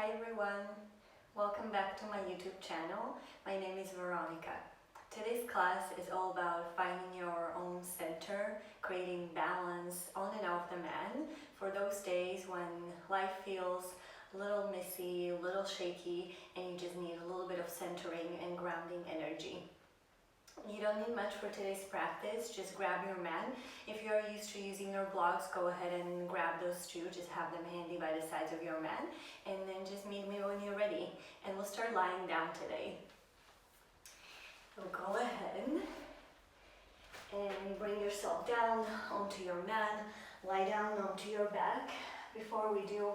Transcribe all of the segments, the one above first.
Hi everyone, welcome back to my YouTube channel. My name is Veronika. Today's class is all about finding your own center, creating balance on and off the mat for those days when life feels a little messy, a little shaky, and you just need a little bit of centering and grounding energy. You don't need much for today's practice, just grab your mat. If you're used to using your blocks, go ahead and grab those too, just have them handy by the sides of your mat, and then just meet me when you're ready. And we'll start lying down today. So go ahead and bring yourself down onto your mat, lie down onto your back. Before we do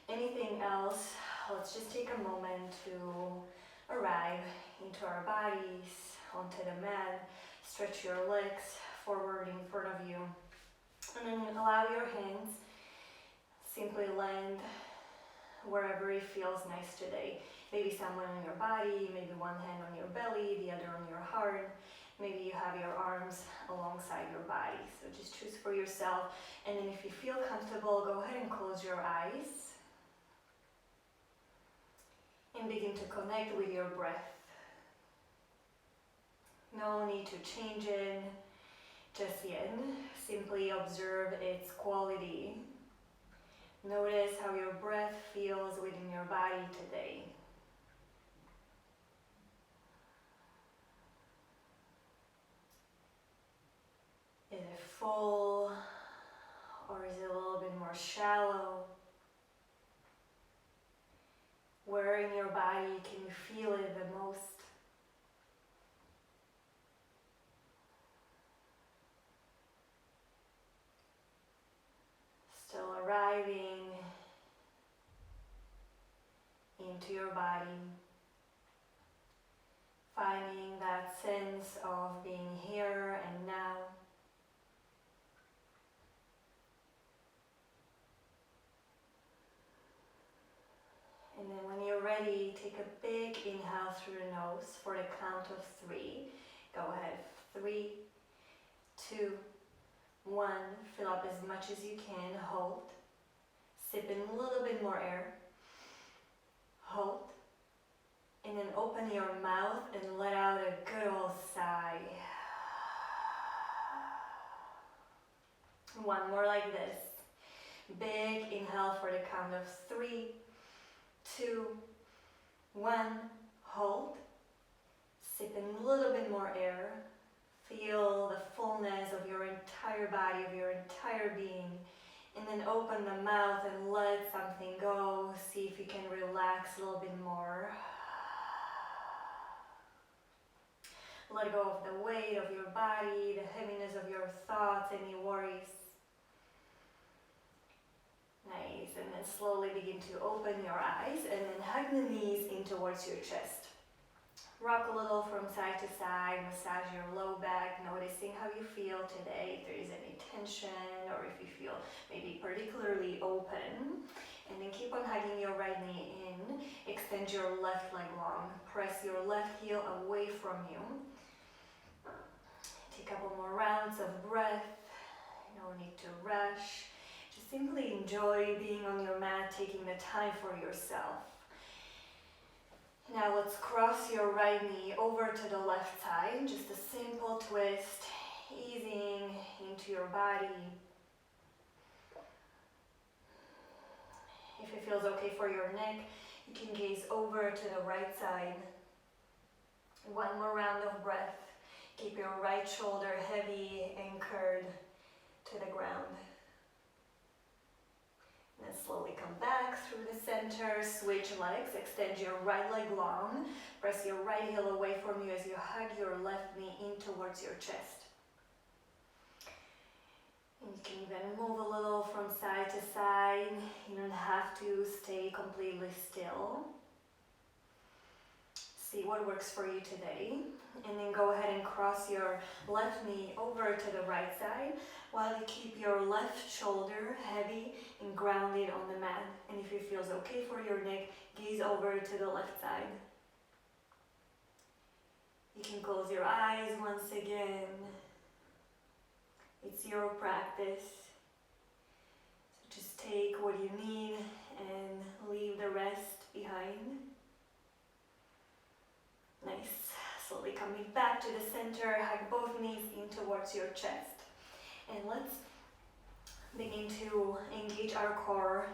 anything else, let's just take a moment to arrive into our bodies, onto the mat, stretch your legs forward in front of you, and then allow your hands simply land wherever it feels nice today. Maybe somewhere on your body, maybe one hand on your belly, the other on your heart. Maybe you have your arms alongside your body. So just choose for yourself, and then if you feel comfortable, go ahead and close your eyes and begin to connect with your breath. No need to change it just yet. Simply observe its quality. Notice how your breath feels within your body today. Is it full, or is it a little bit more shallow? Where in your body can you feel it the most? Still arriving into your body, finding that sense of being here and now. And then when you're ready, take a big inhale through the nose for the count of 3. Go ahead, 3, 2, 1, fill up as much as you can, hold, sip in a little bit more air, hold, and then open your mouth and let out a good old sigh. One more like this. Big inhale for the count of 3, 2, 1, hold, sip in a little bit more air. Feel the fullness of your entire body, of your entire being, and then open the mouth and let something go. See if you can relax a little bit more. Let go of the weight of your body, the heaviness of your thoughts, any worries. Nice, and then slowly begin to open your eyes and then hug the knees in towards your chest. Rock a little from side to side, massage your low back, noticing how you feel today, if there is any tension or if you feel maybe particularly open. And then keep on hugging your right knee in, extend your left leg long, press your left heel away from you. Take a couple more rounds of breath, no need to rush. Just simply enjoy being on your mat, taking the time for yourself. Now let's cross your right knee over to the left side, just a simple twist, easing into your body. If it feels okay for your neck, you can gaze over to the right side. One more round of breath. Keep your right shoulder heavy, anchored to the ground. And slowly come back through the center, switch legs, extend your right leg long, press your right heel away from you as you hug your left knee in towards your chest. And you can even move a little from side to side, you don't have to stay completely still. See what works for you today, and then go ahead and cross your left knee over to the right side while you keep your left shoulder heavy and grounded on the mat. And if it feels okay for your neck, gaze over to the left side. You can close your eyes once again. It's your practice. So just take what you need and leave the rest coming back to the center, hug both knees in towards your chest. And let's begin to engage our core,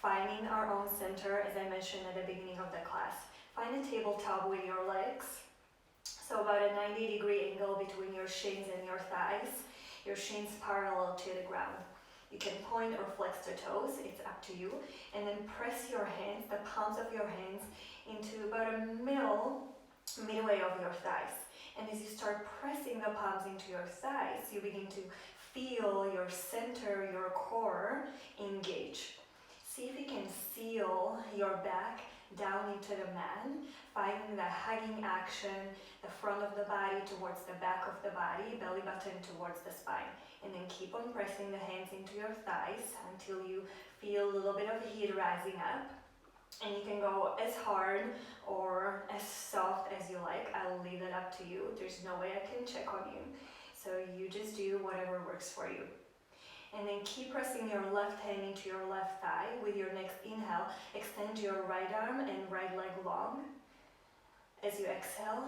finding our own center, as I mentioned at the beginning of the class. Find a tabletop with your legs, so about a 90-degree angle between your shins and your thighs, your shins parallel to the ground. You can point or flex the toes, it's up to you, and then press your hands, the palms of your hands, into about a midway of your thighs. And as you start pressing the palms into your thighs, you begin to feel your center, your core engage. See if you can seal your back down into the mat, finding the hugging action, the front of the body towards the back of the body, belly button towards the spine. And then keep on pressing the hands into your thighs until you feel a little bit of heat rising up. And you can go as hard or as soft as you like. I'll leave it up to you. There's no way I can check on you. So you just do whatever works for you. And then keep pressing your left hand into your left thigh. With your next inhale, extend your right arm and right leg long. As you exhale,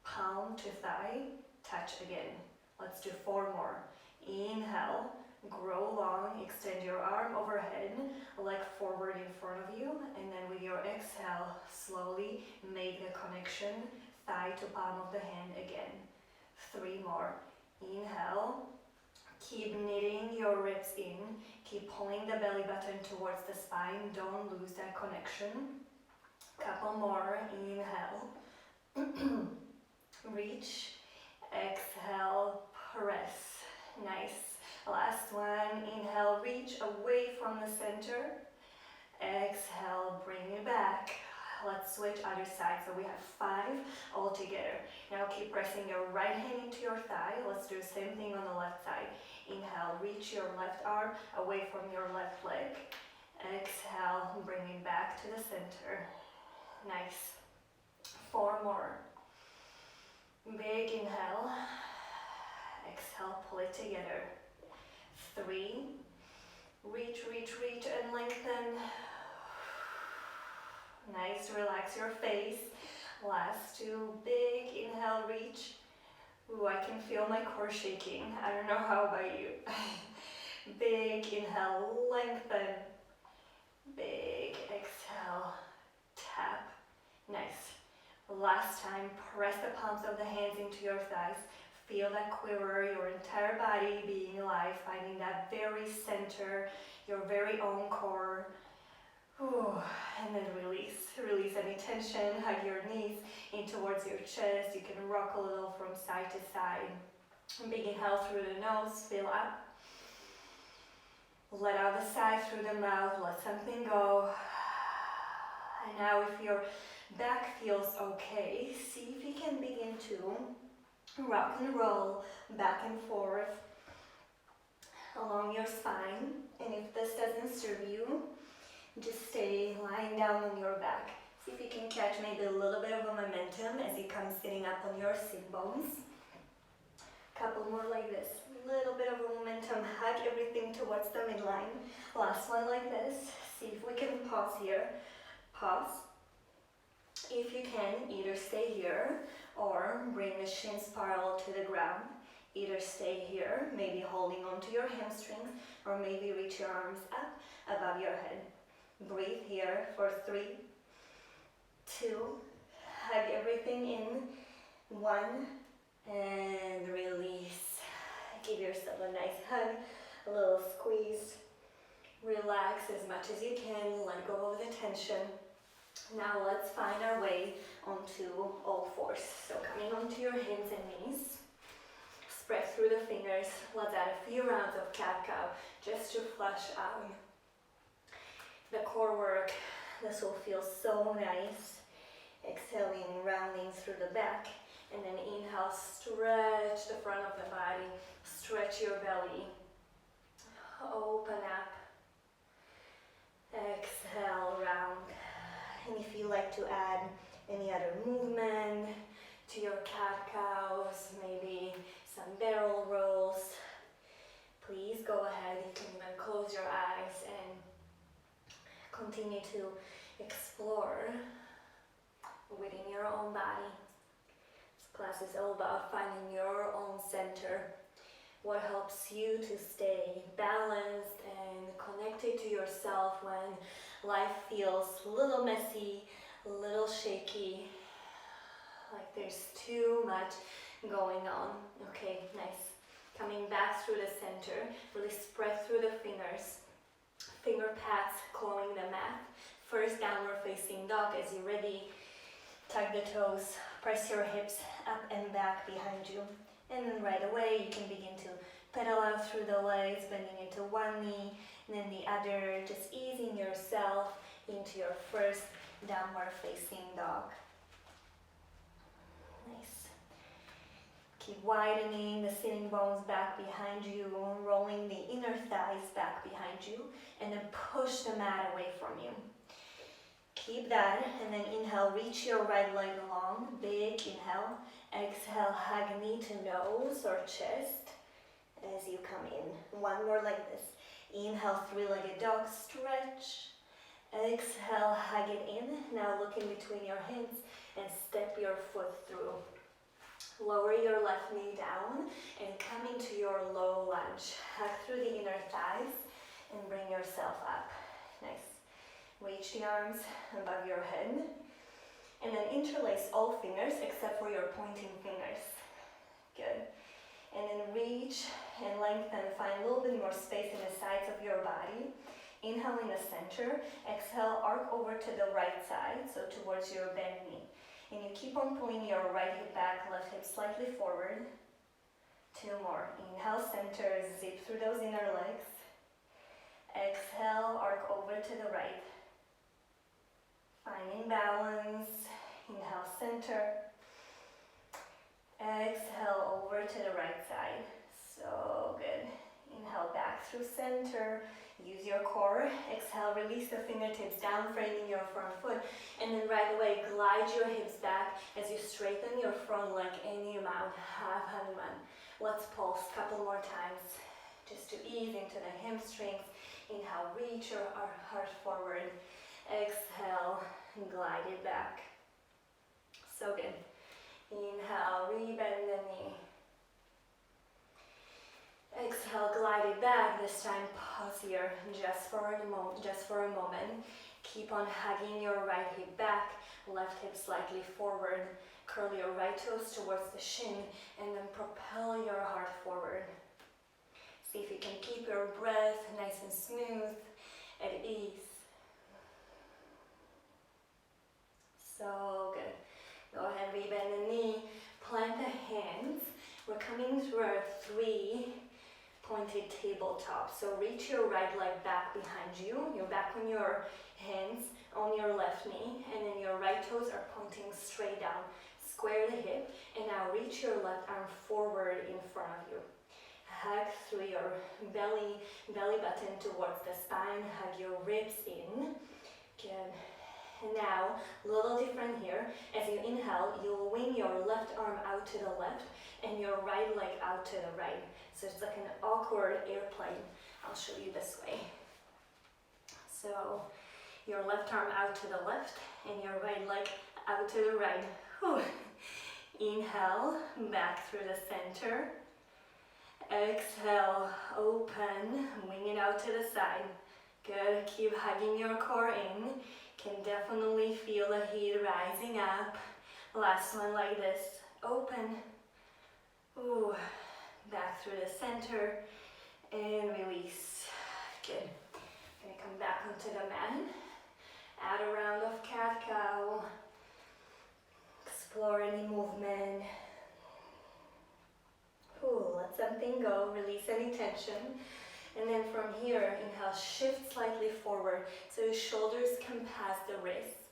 palm to thigh, touch again. Let's do 4 more. Inhale, grow long, extend your arm overhead, leg forward in front of you, and then with your exhale, slowly make the connection, thigh to palm of the hand again. 3 more. Inhale, keep knitting your ribs in, keep pulling the belly button towards the spine, don't lose that connection. Couple more. Inhale, reach, exhale, press. Nice. Last one. Inhale, reach away from the center. Exhale, bring it back. Let's switch other side. So we have 5 all together. Now keep pressing your right hand into your thigh. Let's do the same thing on the left side. Inhale, reach your left arm away from your left leg. Exhale, bring it back to the center. Nice. 4 more. Big inhale. Exhale, pull it together. 3. Reach, reach, reach, and lengthen. Nice, relax your face. Last 2. Big inhale, reach. Ooh, I can feel my core shaking. I don't know how about you. Big inhale, lengthen. Big exhale, tap. Nice. Last time, press the palms of the hands into your thighs. Feel that quiver, your entire body being alive, finding that very center, your very own core. Ooh, and then release. Release any tension, hug your knees in towards your chest. You can rock a little from side to side. Big inhale through the nose, fill up. Let out the sigh through the mouth, let something go. And now if your back feels okay, see if you can begin to rock and roll back and forth along your spine. And if this doesn't serve you, just stay lying down on your back. See if you can catch maybe a little bit of a momentum as you come sitting up on your sit bones. Couple more like this. Little bit of a momentum, hug everything towards the midline. Last one like this. See if we can pause here. Pause. If you can, either stay here or bring the shins parallel to the ground. Either stay here, maybe holding onto your hamstrings, or maybe reach your arms up above your head. Breathe here for 3, 2, hug everything in, 1, and release. Give yourself a nice hug, a little squeeze. Relax as much as you can, let go of the tension. Now let's find our way onto all 4s. So coming onto your hands and knees, spread through the fingers. Let's add a few rounds of cat-cow just to flush out the core work. This will feel so nice. Exhaling, rounding through the back, and then inhale, stretch the front of the body, stretch your belly, open up, exhale, round. And if you like to add any other movement to your cat-cows, maybe some barrel rolls, please go ahead. You can even close your eyes and continue to explore within your own body. Let's Class is all about finding your own center. What helps you to stay balanced and connected to yourself when life feels a little messy, a little shaky, like there's too much going on. Okay, nice. Coming back through the center, really spread through the fingers. Finger pads clawing the mat. First downward facing dog. As you're ready, tuck the toes, press your hips up and back behind you. And then right away you can begin to pedal out through the legs, bending into one knee and then the other, just easing yourself into your first downward facing dog. Nice. Keep widening the sitting bones back behind you, rolling the inner thighs back behind you, and then push the mat away from you. Keep that, and then inhale, reach your right leg long, big inhale. Exhale, hug knee to nose or chest as you come in. One more like this. Inhale, three-legged dog, stretch. Exhale, hug it in. Now look in between your hands and step your foot through. Lower your left knee down and come into your low lunge. Hug through the inner thighs and bring yourself up. Nice. Reach the arms above your head. And then interlace all fingers except for your pointing fingers. Good. And then reach and lengthen. Find a little bit more space in the sides of your body. Inhale in the center. Exhale, arc over to the right side, so towards your bent knee. And you keep on pulling your right hip back, left hip slightly forward. Two more. Inhale, center, zip through those inner legs. Exhale, arc over to the right. Finding balance. Inhale, center. Exhale, over to the right side. So good. Inhale, back through center. Use your core. Exhale, release the fingertips down, framing your front foot. And then right away, glide your hips back as you straighten your front leg any amount. Half Hanuman. Let's pulse a couple more times just to ease into the hamstrings. Inhale, reach your heart forward. Exhale, glide it back. So good. Inhale, rebend the knee. Exhale, glide it back. This time, pause here just for a moment. Keep on hugging your right hip back, left hip slightly forward. Curl your right toes towards the shin and then propel your heart forward. See if you can keep your breath nice and smooth, at ease. So good. Go ahead, rebend the knee, plant the hands. We're coming through our three pointed tabletop. So reach your right leg back behind you. You're back on your hands on your left knee, and then your right toes are pointing straight down. Square the hip, and now reach your left arm forward in front of you. Hug through your belly button towards the spine. Hug your ribs in. Good. And now, a little different here. As you inhale, you'll wing your left arm out to the left and your right leg out to the right. So it's like an awkward airplane. I'll show you this way. So your left arm out to the left and your right leg out to the right. Whew. Inhale, back through the center. Exhale, open, wing it out to the side. Good, keep hugging your core in. Can definitely feel the heat rising up. Last one like this, open. Ooh, back through the center and release. Good. Gonna come back onto the mat. Add a round of cat-cow. Explore any movement. Ooh, let something go, release any tension. And then from here, inhale, shift slightly forward so your shoulders come past the wrists.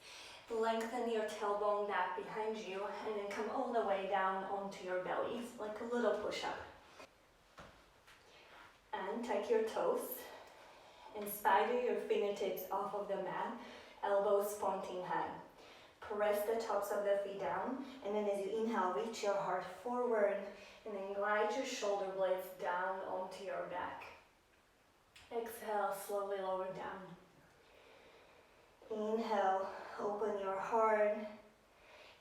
Lengthen your tailbone back behind you and then come all the way down onto your belly, like a little push-up. And tuck your toes and spider your fingertips off of the mat, elbows pointing high. Press the tops of the feet down, and then as you inhale, reach your heart forward and then glide your shoulder blades down onto your back. Exhale, slowly lower down. Inhale, open your heart.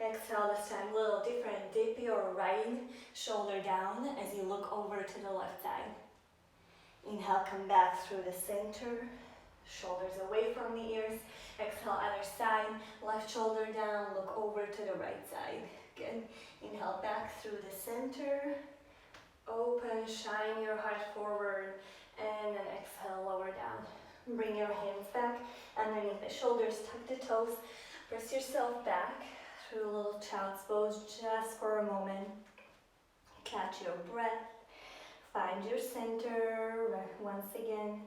Exhale this time, a little different. Dip your right shoulder down as you look over to the left side. Inhale, come back through the center. Shoulders away from the ears. Exhale, other side. Left shoulder down, look over to the right side. Good. Inhale, back through the center. Open, shine your heart forward. And then exhale, lower down. Bring your hands back underneath the shoulders. Tuck the toes. Press yourself back through a little child's pose just for a moment. Catch your breath. Find your center once again.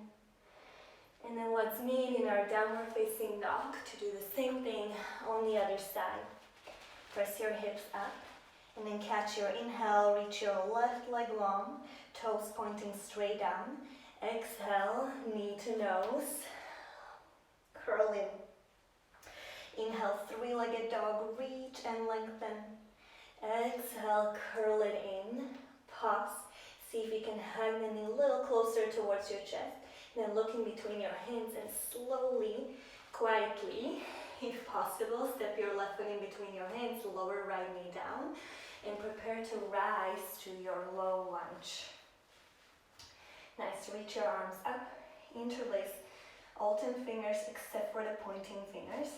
And then let's meet in our downward facing dog to do the same thing on the other side. Press your hips up and then catch your inhale, reach your left leg long, toes pointing straight down. Exhale, knee to nose, curl in. Inhale, three-legged dog, reach and lengthen. Exhale, curl it in, pause. See if you can hug the knee a little closer towards your chest. Then look in between your hands and slowly, quietly, if possible, step your left foot in between your hands, lower right knee down, and prepare to rise to your low lunge. Nice, reach your arms up, interlace all 10 fingers except for the pointing fingers.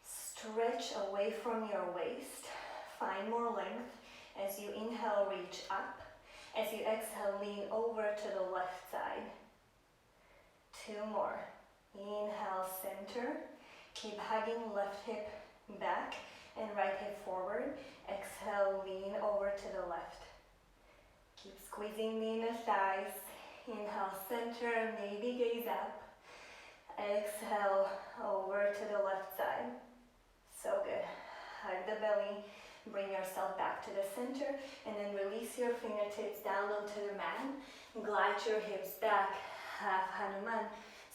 Stretch away from your waist, find more length. As you inhale, reach up. As you exhale, lean over to the left side. 2 more. Inhale, center. Keep hugging left hip back and right hip forward. Exhale, lean over to the left. Keep squeezing the inner thighs. Inhale, center, maybe gaze up. Exhale, over to the left side. So good. Hug the belly. Bring yourself back to the center and then release your fingertips down onto the mat. Glide your hips back, half Hanuman.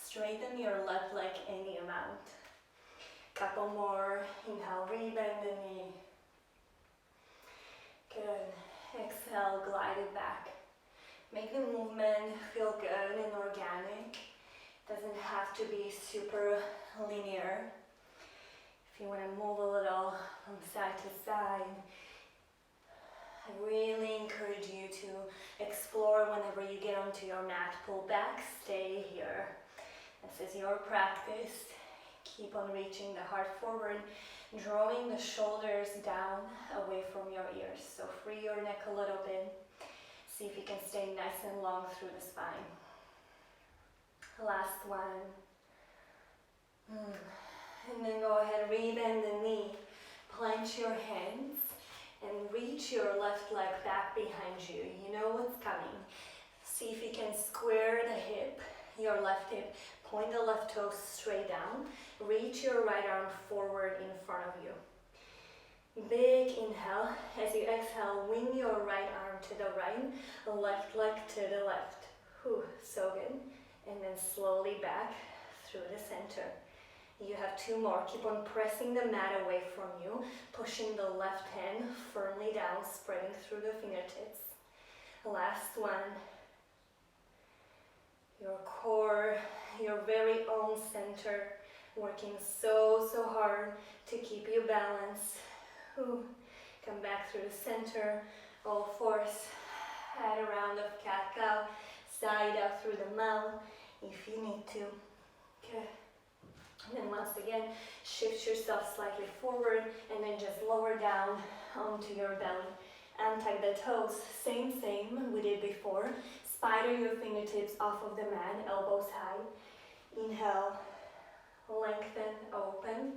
Straighten your left leg any amount. Couple more. Inhale, rebend the knee. Good. Exhale, glide it back. Make the movement feel good and organic. Doesn't have to be super linear. If you want to move a little from side to side, I really encourage you to explore whenever you get onto your mat. Pull back, stay here. This is your practice. Keep on reaching the heart forward, drawing the shoulders down away from your ears. So free your neck a little bit. See if you can stay nice and long through the spine. Last one. And then go ahead, rebend the knee, plant your hands, and reach your left leg back behind you. You know what's coming. See if you can square the hip, your left hip, point the left toe straight down, reach your right arm forward in front of you. Big inhale. As you exhale, wing your right arm to the right, left leg to the left. So good. And then slowly back through the center. You have 2 more. Keep on pressing the mat away from you, pushing the left hand firmly down, spreading through the fingertips. Last one. Your core, your very own center, working so hard to keep you balanced. Come back through the center, all fours. Add a round of cat-cow, side out through the mouth if you need to. Good. And then once again, shift yourself slightly forward and then just lower down onto your belly. Untuck the toes, same we did before. Spider your fingertips off of the mat, elbows high. Inhale, lengthen, open.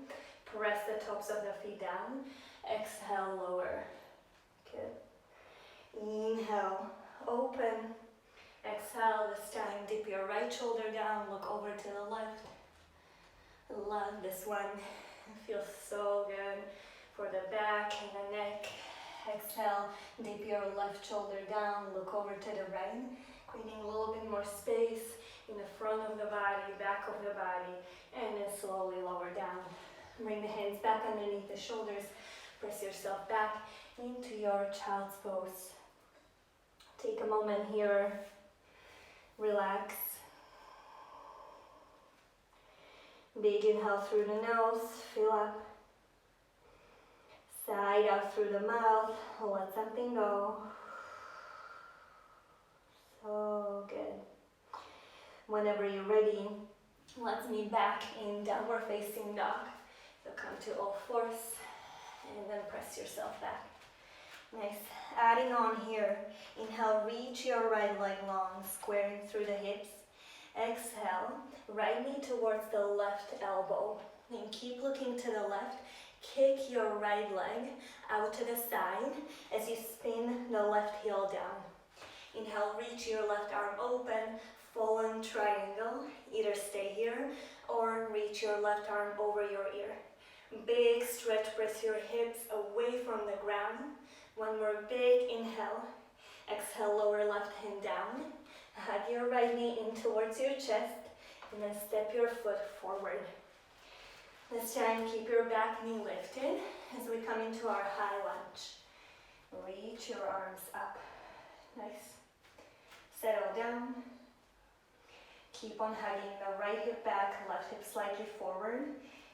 Press the tops of the feet down. Exhale, lower. Good. Inhale, open. Exhale, this time dip your right shoulder down, look over to the left. Love this one. It feels so good for the back and the neck. Exhale, dip your left shoulder down, look over to the right, creating a little bit more space in the front of the body, back of the body, and then slowly lower down. Bring the hands back underneath the shoulders, press yourself back into your child's pose. Take a moment here, relax. Big inhale through the nose, fill up. Side out through the mouth, let something go. So good. Whenever you're ready, let's meet back in downward facing dog. So come to all fours and then press yourself back. Nice. Adding on here, inhale, reach your right leg long, squaring through the hips. Exhale, right knee towards the left elbow. And keep looking to the left. Kick your right leg out to the side as you spin the left heel down. Inhale, reach your left arm open, fallen triangle. Either stay here or reach your left arm over your ear. Big stretch, press your hips away from the ground. One more big inhale. Exhale, lower left hand down. Hug your right knee in towards your chest and then step your foot forward. This time, keep your back knee lifted as we come into our high lunge. Reach your arms up. Nice. Settle down. Keep on hugging the right hip back, left hip slightly forward.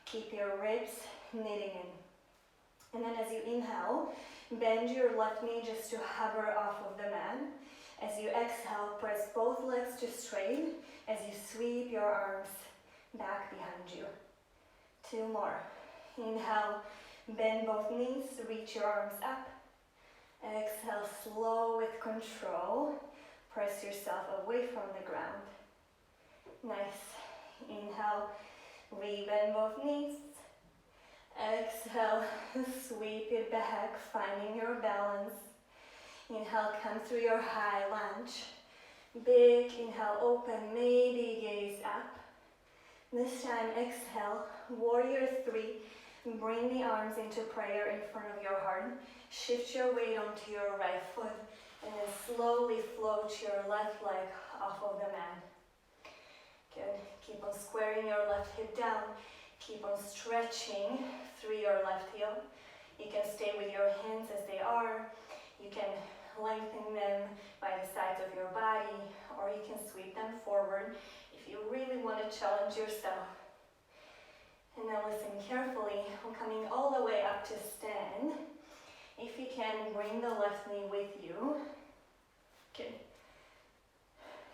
Keep your ribs knitting in. And then as you inhale, bend your left knee just to hover off of the mat. As you exhale, press both legs to straight as you sweep your arms back behind you. 2 more. Inhale, bend both knees, reach your arms up. Exhale, slow with control. Press yourself away from the ground. Nice. Inhale, rebend both knees. Exhale, sweep it back, finding your balance. Inhale, come through your high lunge. Big inhale, open, maybe gaze up. This time, exhale, warrior 3. Bring the arms into prayer in front of your heart. Shift your weight onto your right foot and then slowly float your left leg off of the mat. Good. Keep on squaring your left hip down. Keep on stretching through your left heel. You can stay with your hands as they are. You can lengthen them by the sides of your body, or you can sweep them forward if you really want to challenge yourself. And now listen carefully. I'm coming all the way up to stand. If you can, bring the left knee with you. Good.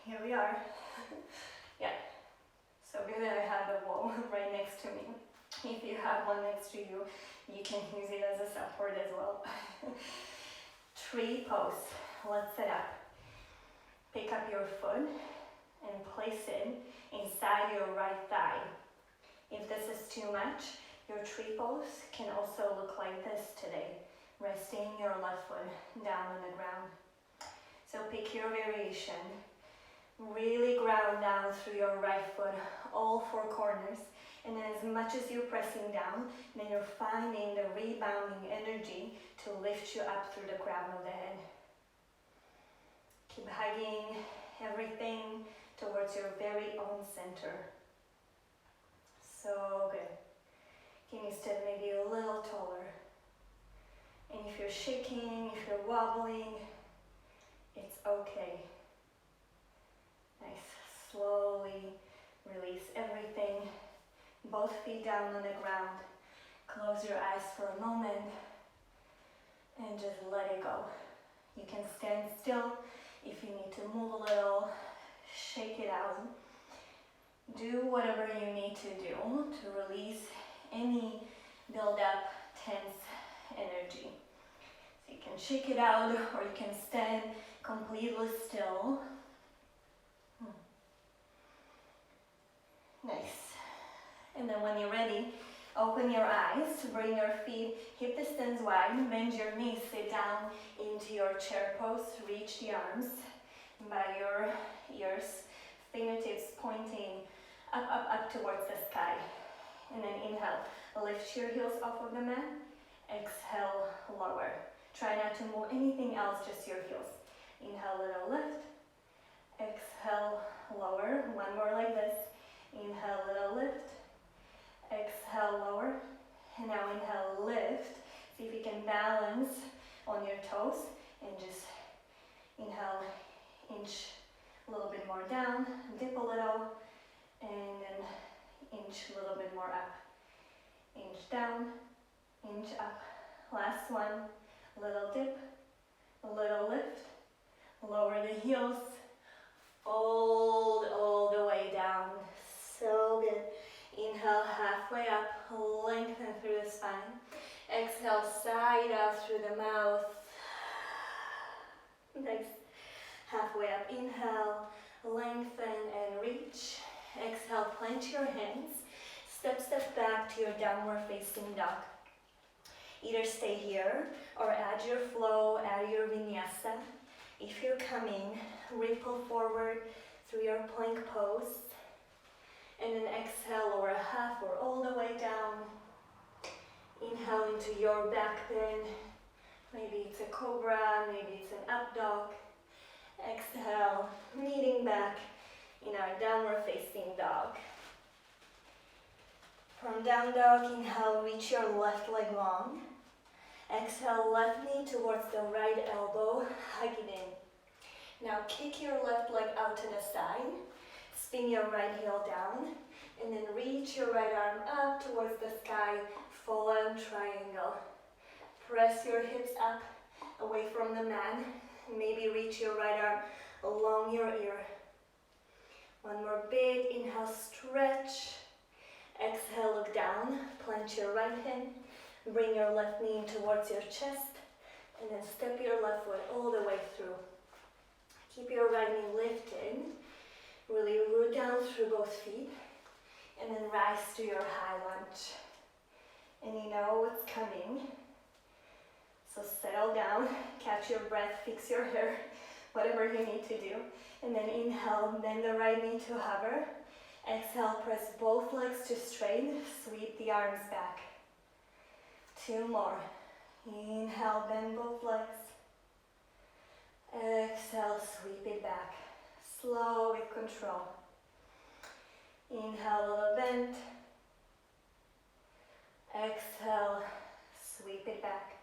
Here we are. Yeah. So good that I have the wall right next to me. If you have one next to you, you can use it as a support as well. Tree pose. Let's sit up. Pick up your foot and place it inside your right thigh. If this is too much, your tree pose can also look like this today, resting your left foot down on the ground. So pick your variation. Really ground down through your right foot, all 4 corners. And then as much as you're pressing down, then you're finding the rebounding energy to lift you up through the crown of the head. Keep hugging everything towards your very own center. So good. Can you stand maybe a little taller? And if you're shaking, if you're wobbling, it's okay. Nice. Slowly release everything. Both feet down on the ground. Close your eyes for a moment and just let it go. You can stand still if you need to move a little. Shake it out. Do whatever you need to do to release any build-up, tense energy. So you can shake it out or you can stand completely still. Nice. And then when you're ready, open your eyes, bring your feet hip distance wide, bend your knees, sit down into your chair pose, reach the arms by your ears, fingertips pointing up towards the sky. And then inhale, lift your heels off of the mat, exhale, lower. Try not to move anything else, just your heels. Inhale, little lift, exhale, lower. One more like this. Inhale, little lift, exhale, lower. And now inhale, lift. See if you can balance on your toes and just inhale, inch a little bit more down, dip a little, and then inch a little bit more up. Inch down, inch up, Last one. Little dip, a little lift. Lower the heels. Fold all the way down. So good. Inhale, halfway up, lengthen through the spine. Exhale, side out through the mouth. Nice. Halfway up, inhale, lengthen and reach. Exhale, plant your hands. Step back to your downward facing dog. Either stay here or add your flow, add your vinyasa. If you're coming, ripple forward through your plank pose. And then exhale, lower half or all the way down. Inhale into your back bend. Maybe it's a cobra, maybe it's an up dog. Exhale, kneading back in our downward facing dog. From down dog, inhale, reach your left leg long. Exhale, left knee towards the right elbow, hug it in. Now kick your left leg out to the side. Spin your right heel down. And then reach your right arm up towards the sky, fallen triangle. Press your hips up, away from the mat. Maybe reach your right arm along your ear. One more big inhale, stretch. Exhale, look down, plant your right hand. Bring your left knee towards your chest. And then step your left foot all the way through. Keep your right knee lifted. Really root down through both feet. And then rise to your high lunge. And you know what's coming. So settle down, catch your breath, fix your hair, whatever you need to do. And then inhale, bend the right knee to hover. Exhale, press both legs to straight, sweep the arms back. 2 more. Inhale, bend both legs. Exhale, sweep it back. Slow with control. Inhale, little bend. Exhale, sweep it back.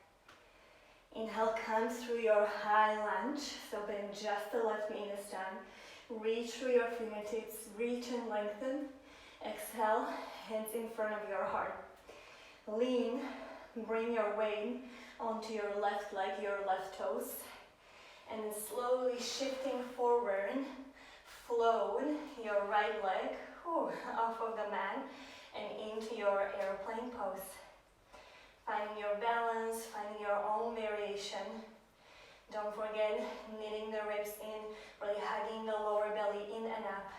Inhale, come through your high lunge. So bend just the left knee this time. Reach through your fingertips, reach and lengthen. Exhale, hands in front of your heart. Lean, bring your weight onto your left leg, your left toes. And then slowly shifting forward, float your right leg off of the mat and into your airplane pose. Finding your balance, finding your own variation. Don't forget knitting the ribs in, really hugging the lower belly in and up.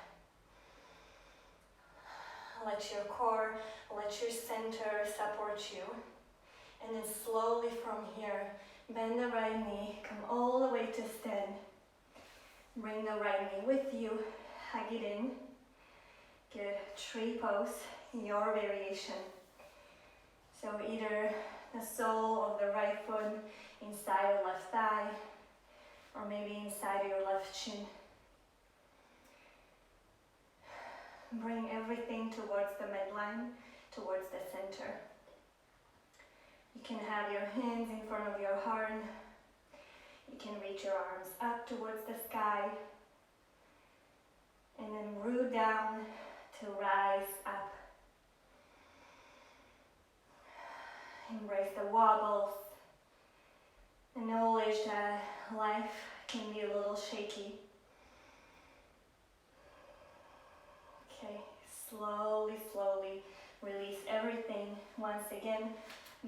Let your core, let your center support you. And then slowly from here, bend the right knee, come all the way to stand. Bring the right knee with you, hug it in. Good, tree pose, your variation. So either the sole of the right foot inside your left thigh, or maybe inside your left shin. Bring everything towards the midline, towards the center. You can have your hands in front of your heart. You can reach your arms up towards the sky. And then root down to rise up. Embrace the wobbles. Acknowledge that life can be a little shaky. Okay, slowly, slowly release everything. Once again,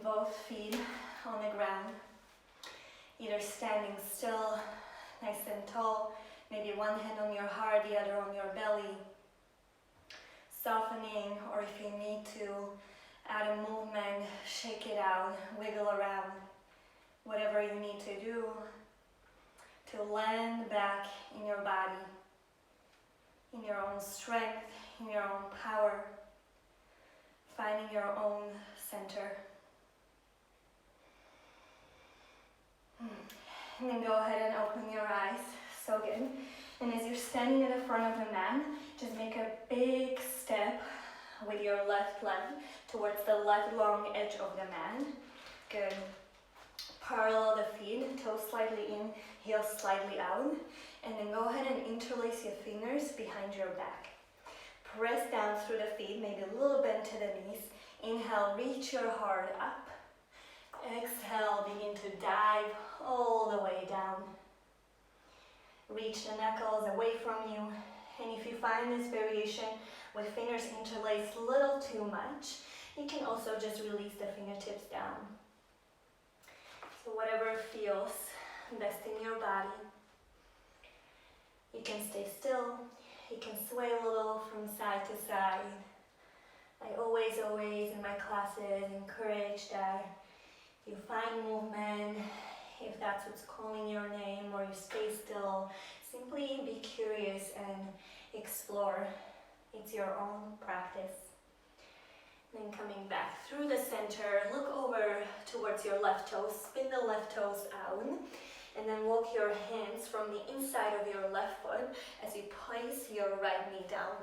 both feet on the ground. Either standing still, nice and tall, maybe one hand on your heart, the other on your belly. Softening, or if you need to add a movement, shake it out, wiggle around. Whatever you need to do to land back in your body, in your own strength, in your own power, finding your own center. And then go ahead and open your eyes. So good. And as you're standing in the front of the mat, just make a big step with your left leg towards the left long edge of the mat. Good. Parallel the feet, toes slightly in, heels slightly out. And then go ahead and interlace your fingers behind your back. Press down through the feet, maybe a little bend to the knees. Inhale, reach your heart up. Exhale, begin to dive all the way down. Reach the knuckles away from you. And if you find this variation with fingers interlaced a little too much, you can also just release the fingertips down. So whatever feels best in your body. You can stay still. You can sway a little from side to side. I always in my classes encourage that you find movement, if that's what's calling your name, or you stay still. Simply be curious and explore. It's your own practice. Then coming back through the center, look over towards your left toes, spin the left toes out, and then walk your hands from the inside of your left foot as you place your right knee down.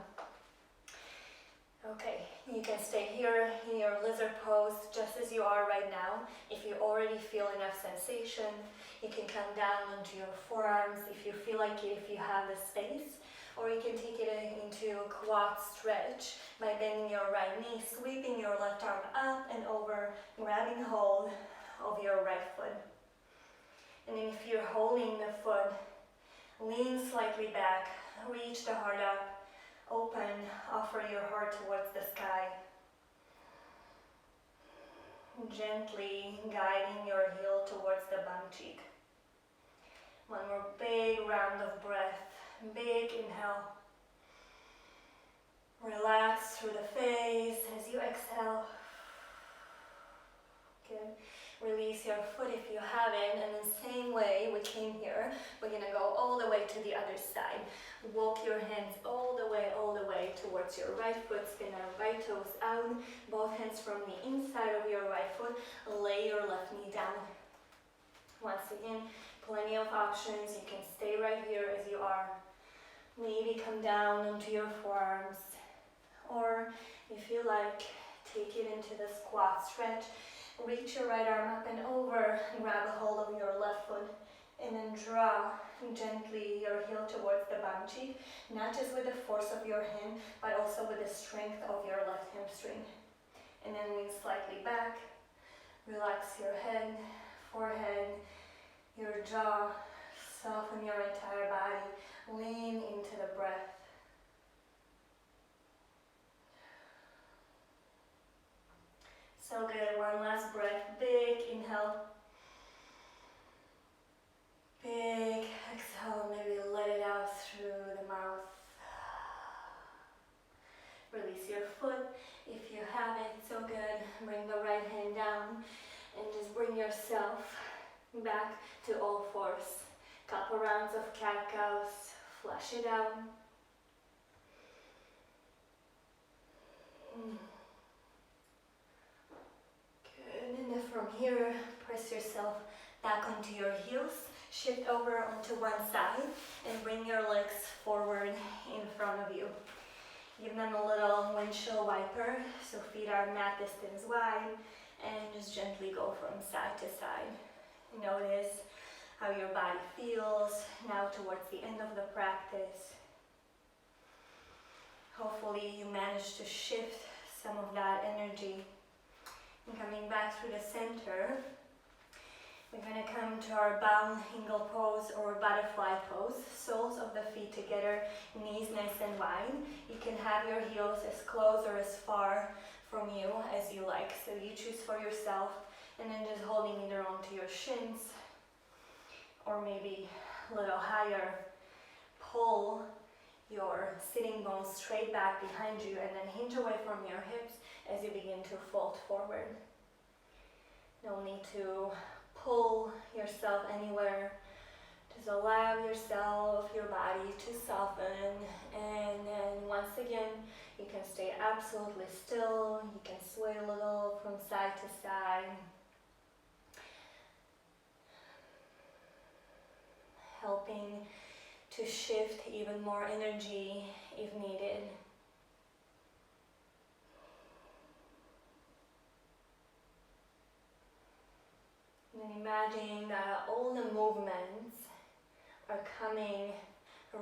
Okay, you can stay here in your lizard pose just as you are right now. If you already feel enough sensation, you can come down onto your forearms if you feel like it, if you have the space. Or you can take it into a quad stretch by bending your right knee, sweeping your left arm up and over, grabbing hold of your right foot. And then if you're holding the foot, lean slightly back, reach the heart up, open, offer your heart towards the sky. Gently guiding your heel towards the bum cheek. One more big round of breath. Big inhale. Relax through the face as you exhale. Good. Release your foot if you haven't, and the same way we came here, we're gonna go all the way to the other side. Walk your hands all the way towards your right foot, spin our right toes out, both hands from the inside of your right foot, lay your left knee down. Once again, plenty of options, you can stay right here as you are. Maybe come down onto your forearms, or if you like, take it into the squat stretch. Reach your right arm up and over, grab a hold of your left foot, and then draw gently your heel towards the bum cheek, not just with the force of your hand, but also with the strength of your left hamstring. And then lean slightly back, relax your head, forehead, your jaw, soften your entire body, lean into the breath. So good, one last breath, big inhale. Big exhale, maybe let it out through the mouth. Release your foot if you have it, so good. Bring the right hand down and just bring yourself back to all fours. Couple rounds of cat-cows, flush it out. Good, and then from here, press yourself back onto your heels. Shift over onto one side and bring your legs forward in front of you. Give them a little windshield wiper, so feet are mat distance wide, and just gently go from side to side. Notice how your body feels now towards the end of the practice. Hopefully you manage to shift some of that energy. And coming back through the center, we're going to come to our bound eagle pose or butterfly pose. Soles of the feet together, knees nice and wide. You can have your heels as close or as far from you as you like. So you choose for yourself, and then just holding either onto your shins or maybe a little higher. Pull your sitting bones straight back behind you and then hinge away from your hips as you begin to fold forward. No need to pull yourself anywhere. Just allow yourself, your body to soften, and then once again you can stay absolutely still. You can sway a little from side to side, helping to shift even more energy if needed. And imagine that all the movements are coming,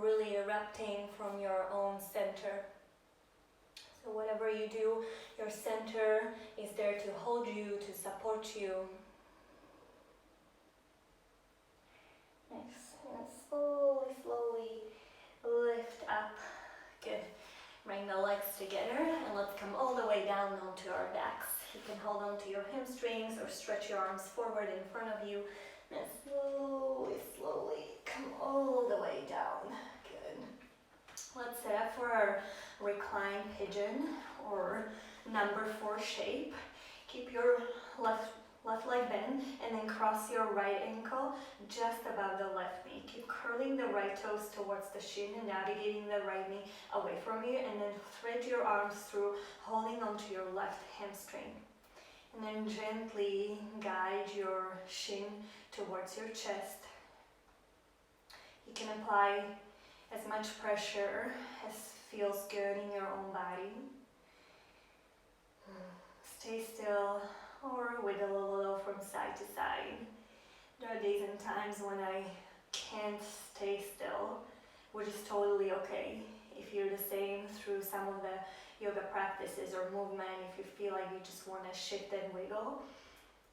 really erupting from your own center. So whatever you do, your center is there to hold you, to support you. Bring the legs together and let's come all the way down onto our backs. You can hold on to your hamstrings or stretch your arms forward in front of you and slowly come all the way down. Good. Let's set up for our reclined pigeon or number 4 shape. Keep your left leg bent and then cross your right ankle just above the left knee. Keep curling the right toes towards the shin and navigating the right knee away from you, and then thread your arms through, holding onto your left hamstring. And then gently guide your shin towards your chest. You can apply as much pressure as feels good in your own body. Stay still or wiggle a little from side to side. There are days and times when I can't stay still, which is totally okay. If you're the same through some of the yoga practices or movement, if you feel like you just want to shift and wiggle,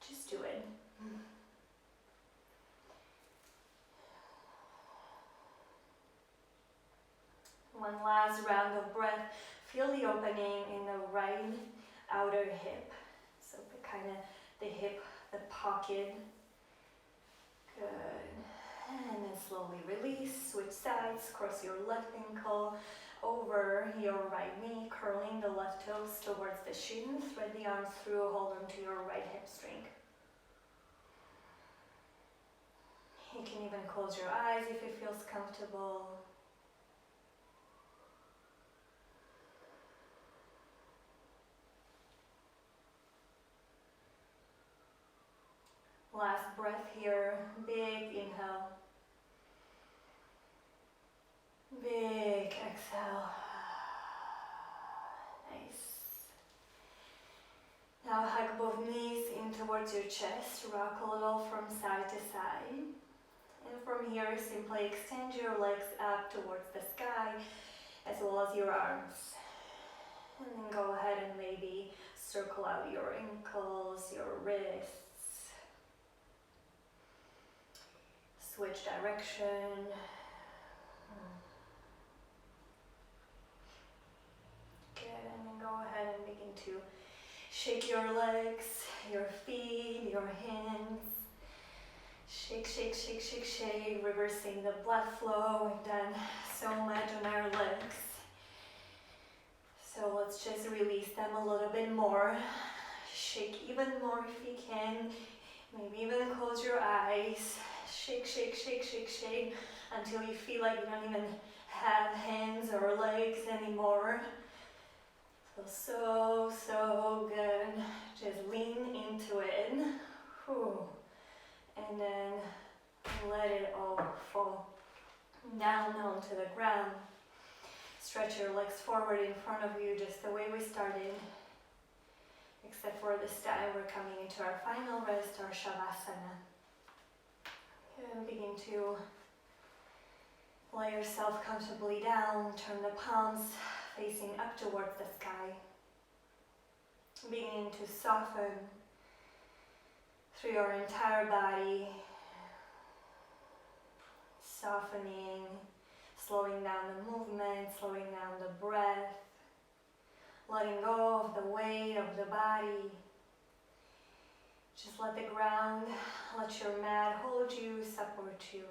just do it. One last round of breath. Feel the opening in the right outer hip. So the hip, the pocket. Good. And then slowly release, switch sides, cross your left ankle over your right knee, curling the left toes towards the shin, thread the arms through, hold on to your right hamstring. You can even close your eyes if it feels comfortable. Last breath here, big inhale, big exhale. Nice. Now hug both knees in towards your chest, rock a little from side to side. And from here, simply extend your legs up towards the sky, as well as your arms. And then go ahead and maybe circle out your ankles, your wrists. Switch direction. Good, and then go ahead and begin to shake your legs, your feet, your hands. Shake, shake, shake, shake, shake, reversing the blood flow. We've done so much on our legs. So let's just release them a little bit more. Shake even more if you can. Maybe even close your eyes. Shake, shake, shake, shake, shake until you feel like you don't even have hands or legs anymore. So good. Just lean into it. Whew. And then let it all fall down onto the ground. Stretch your legs forward in front of you just the way we started. Except for this time we're coming into our final rest, our Shavasana. And begin to lay yourself comfortably down, turn the palms facing up towards the sky. Begin to soften through your entire body, softening, slowing down the movement, slowing down the breath, letting go of the weight of the body. Just let the ground, let your mat hold you, support you.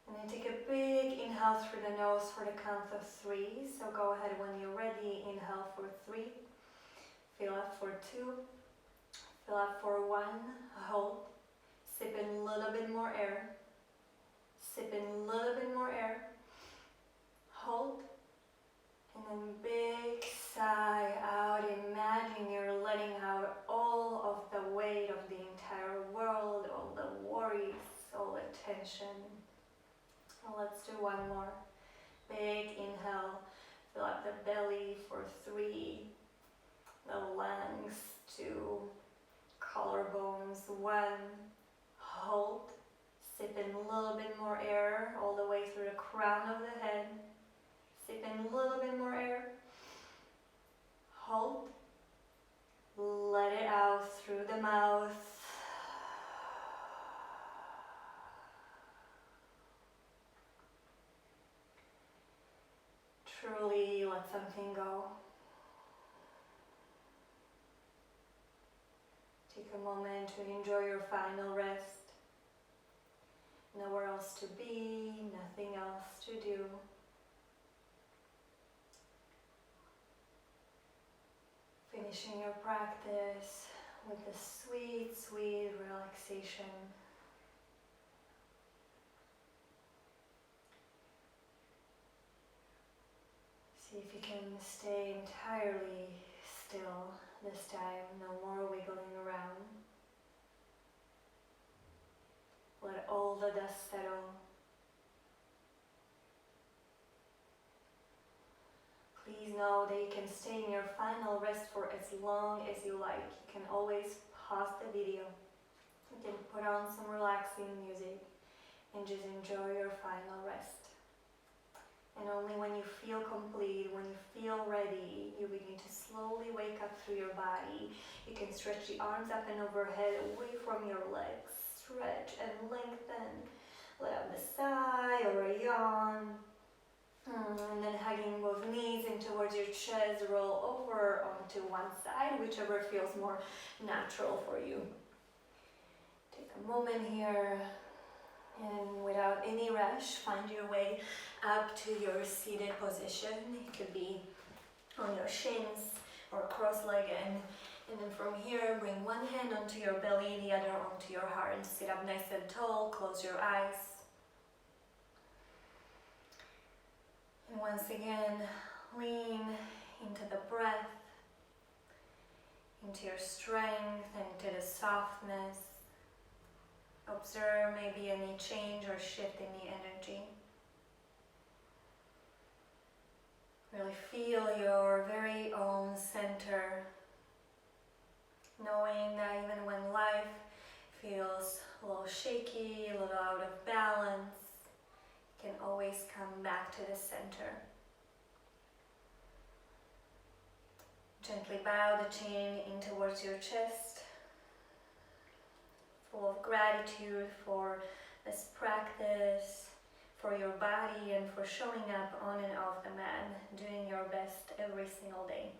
And then take a big inhale through the nose for the count of 3. So go ahead when you're ready, inhale for 3, fill up for 2, fill up for 1, hold, sip in a little bit more air, sip in a little bit more air, hold, and then big sigh out. Imagine you're letting out all of the weight of the entire world, all the worries, all the tension. Well, let's do one more. Big inhale, fill up the belly for 3, the lungs 2, collarbones 1, hold, sip in a little bit more air all the way through the crown of the head, sip in a little bit more air, hold, let it out through the mouth. truly let something go. Take a moment to enjoy your final rest. Nowhere else to be, nothing else to do. Finishing your practice with a sweet, sweet relaxation. See if you can stay entirely still this time, no more wiggling around. Let all the dust settle. Please know that you can stay in your final rest for as long as you like. You can always pause the video. You can put on some relaxing music and just enjoy your final rest. And only when you feel complete, when you feel ready, you begin to slowly wake up through your body. You can stretch the arms up and overhead away from your legs. Stretch and lengthen. Let out the sigh or a yawn. And then hugging both knees in towards your chest, roll over onto one side, whichever feels more natural for you. Take a moment here, and without any rush, find your way up to your seated position. It could be on your shins or cross-legged. And then from here, bring one hand onto your belly, the other onto your heart, and sit up nice and tall. Close your eyes. And once again, lean into the breath, into your strength, into the softness. Observe maybe any change or shift in the energy. Really feel your very own center, knowing that even when life feels a little shaky, a little out of balance, you can always come back to the center. Gently bow the chin in towards your chest, full of gratitude for this practice, for your body, and for showing up on and off the mat, doing your best every single day.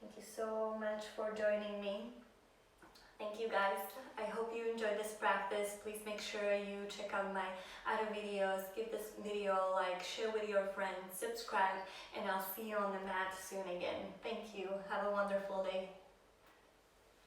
Thank you so much for joining me. Thank you guys. I hope you enjoyed this practice. Please make sure you check out my other videos. Give this video a like, share with your friends, subscribe, and I'll see you on the mat soon again. Thank you. Have a wonderful day.